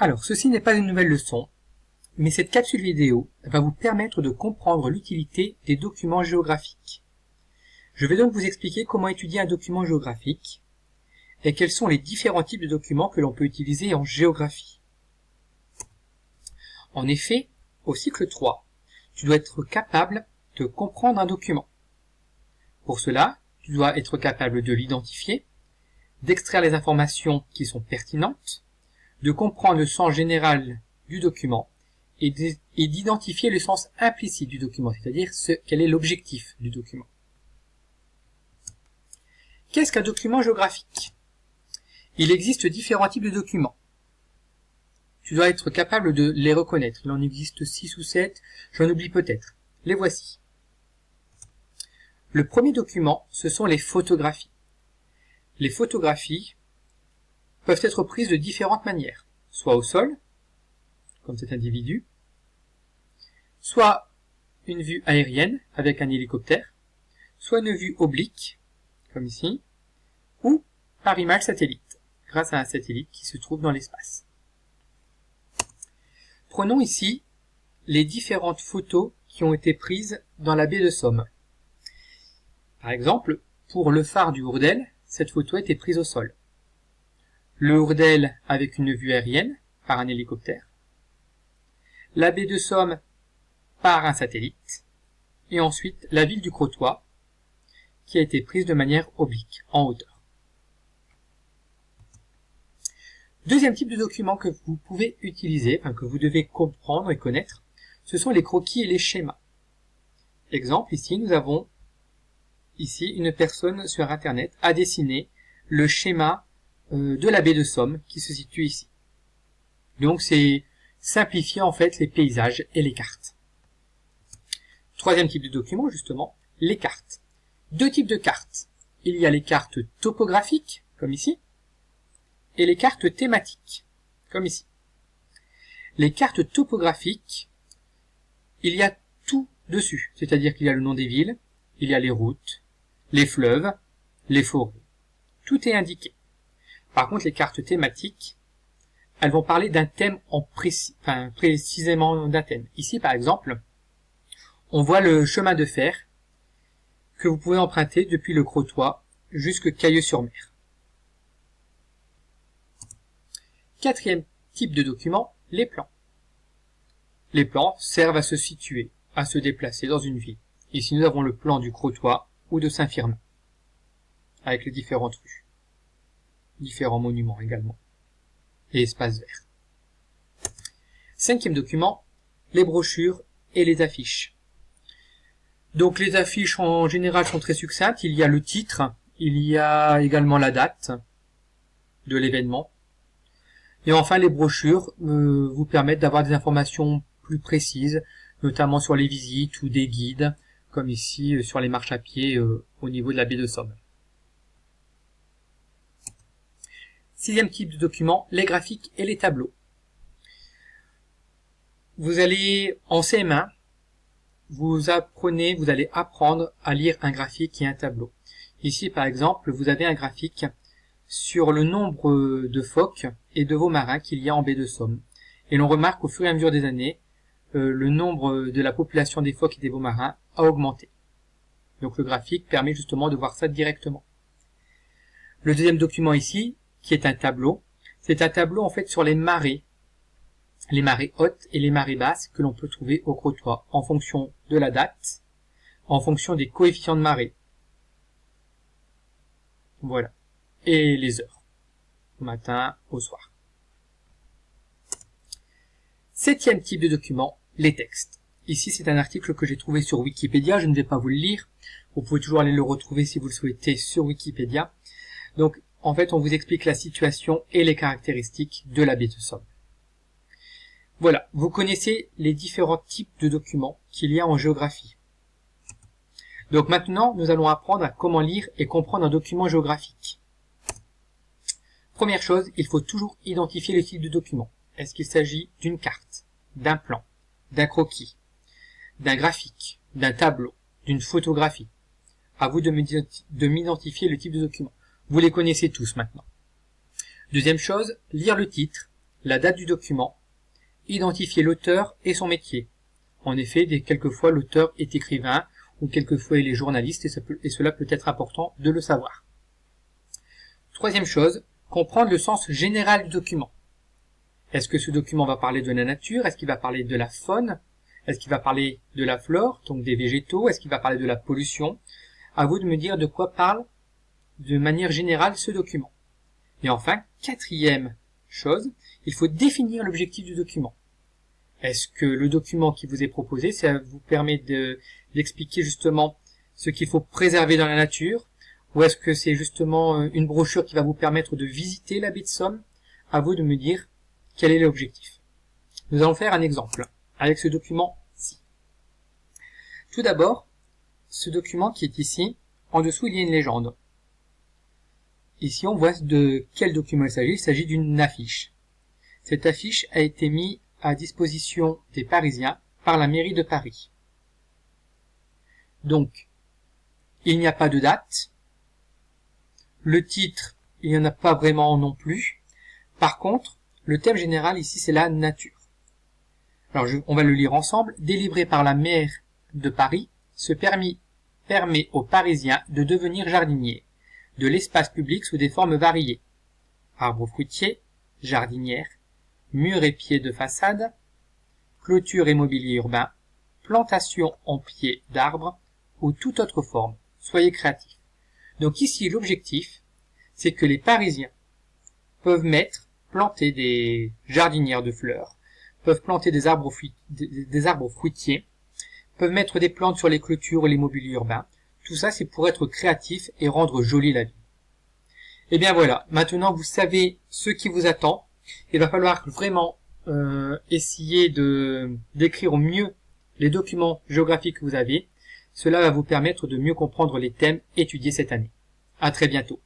Alors, ceci n'est pas une nouvelle leçon, mais cette capsule vidéo va vous permettre de comprendre l'utilité des documents géographiques. Je vais donc vous expliquer comment étudier un document géographique et quels sont les différents types de documents que l'on peut utiliser en géographie. En effet, au cycle 3, tu dois être capable de comprendre un document. Pour cela, tu dois être capable de l'identifier, d'extraire les informations qui sont pertinentes, de comprendre le sens général du document et d'identifier le sens implicite du document, c'est-à-dire quel est l'objectif du document. Qu'est-ce qu'un document géographique? Il existe différents types de documents. Tu dois être capable de les reconnaître. Il en existe 6 ou 7, j'en oublie peut-être. Les voici. Le premier document, ce sont les photographies. Les photographies peuvent être prises de différentes manières, soit au sol, comme cet individu, soit une vue aérienne avec un hélicoptère, soit une vue oblique, comme ici, ou par image satellite, grâce à un satellite qui se trouve dans l'espace. Prenons ici les différentes photos qui ont été prises dans la baie de Somme. Par exemple, pour le phare du Hourdel, cette photo a été prise au sol. Le Hourdel avec une vue aérienne par un hélicoptère. La baie de Somme par un satellite. Et ensuite la ville du Crotoy qui a été prise de manière oblique, en hauteur. Deuxième type de document que vous pouvez utiliser, que vous devez comprendre et connaître, ce sont les croquis et les schémas. Exemple, ici nous avons une personne sur internet a dessiné le schéma de la baie de Somme qui se situe ici. Donc c'est simplifier en fait les paysages et les cartes. Troisième type de document justement, les cartes. Deux types de cartes. Il y a les cartes topographiques, comme ici, et les cartes thématiques, comme ici. Les cartes topographiques, il y a tout dessus, c'est-à-dire qu'il y a le nom des villes, il y a les routes, les fleuves, les forêts. Tout est indiqué. Par contre, les cartes thématiques, elles vont parler d'un thème précisément d'un thème. Ici, par exemple, on voit le chemin de fer que vous pouvez emprunter depuis le Crotoy jusque Cailleux-sur-Mer. Quatrième type de document, les plans. Les plans servent à se situer, à se déplacer dans une ville. Ici, nous avons le plan du Crotoy ou de Saint-Firmin, avec les différentes rues, différents monuments également, et espaces verts. Cinquième document, les brochures et les affiches. Donc les affiches en général sont très succinctes, il y a le titre, il y a également la date de l'événement, et enfin les brochures vous permettent d'avoir des informations plus précises, notamment sur les visites ou des guides, comme ici sur les marches à pied au niveau de la baie de Somme. Sixième type de document, les graphiques et les tableaux. Vous allez en CM1, vous allez apprendre à lire un graphique et un tableau. Ici par exemple, vous avez un graphique sur le nombre de phoques et de veaux marins qu'il y a en baie de Somme. Et l'on remarque au fur et à mesure des années, le nombre de la population des phoques et des veaux marins a augmenté. Donc le graphique permet justement de voir ça directement. Le deuxième document ici, qui est un tableau, c'est un tableau en fait sur les marées hautes et les marées basses que l'on peut trouver au Crotoy en fonction de la date, en fonction des coefficients de marée. Voilà. Et les heures. Au matin, au soir. Septième type de document, les textes. Ici, c'est un article que j'ai trouvé sur Wikipédia, je ne vais pas vous le lire. Vous pouvez toujours aller le retrouver si vous le souhaitez sur Wikipédia. Donc, en fait, on vous explique la situation et les caractéristiques de la baie de Somme. Voilà, vous connaissez les différents types de documents qu'il y a en géographie. Donc maintenant, nous allons apprendre à comment lire et comprendre un document géographique. Première chose, il faut toujours identifier le type de document. Est-ce qu'il s'agit d'une carte, d'un plan, d'un croquis, d'un graphique, d'un tableau, d'une photographie? À vous de m'identifier le type de document. Vous les connaissez tous maintenant. Deuxième chose, lire le titre la date du document, identifier l'auteur et son métier. En effet, quelquefois l'auteur est écrivain ou quelquefois il est journaliste et cela peut être important de le savoir. Troisième chose, comprendre le sens général du document. Est-ce que ce document va parler de la nature? Est-ce qu'il va parler de la faune? Est-ce qu'il va parler de la flore, donc des végétaux? Est-ce qu'il va parler de la pollution? À vous de me dire de quoi parle de manière générale ce document. Et enfin, quatrième chose, il faut définir l'objectif du document. Est-ce que le document qui vous est proposé, ça vous permet d'expliquer justement ce qu'il faut préserver dans la nature? Ou est-ce que c'est justement une brochure qui va vous permettre de visiter la baie de Somme? À vous de me dire quel est l'objectif. Nous allons faire un exemple avec ce document-ci. Tout d'abord, ce document qui est ici, en dessous il y a une légende. Ici on voit de quel document il s'agit. Il s'agit d'une affiche. Cette affiche a été mise à disposition des Parisiens par la mairie de Paris. Donc, il n'y a pas de date. Le titre, il n'y en a pas vraiment non plus. Par contre, le thème général ici, c'est la nature. Alors, on va le lire ensemble. Délivré par la maire de Paris, ce permis permet aux Parisiens de devenir jardiniers, de l'espace public sous des formes variées. Arbres fruitiers, jardinières, murs et pieds de façade, clôture et mobilier urbain, plantation en pieds d'arbres ou toute autre forme. Soyez créatifs. Donc ici, l'objectif, c'est que les Parisiens peuvent planter des jardinières de fleurs, peuvent planter des arbres fruitiers, peuvent mettre des plantes sur les clôtures ou les mobiliers urbains. Tout ça, c'est pour être créatif et rendre jolie la vie. Et bien voilà, maintenant vous savez ce qui vous attend. Il va falloir vraiment essayer d'écrire au mieux les documents géographiques que vous avez. Cela va vous permettre de mieux comprendre les thèmes étudiés cette année. À très bientôt.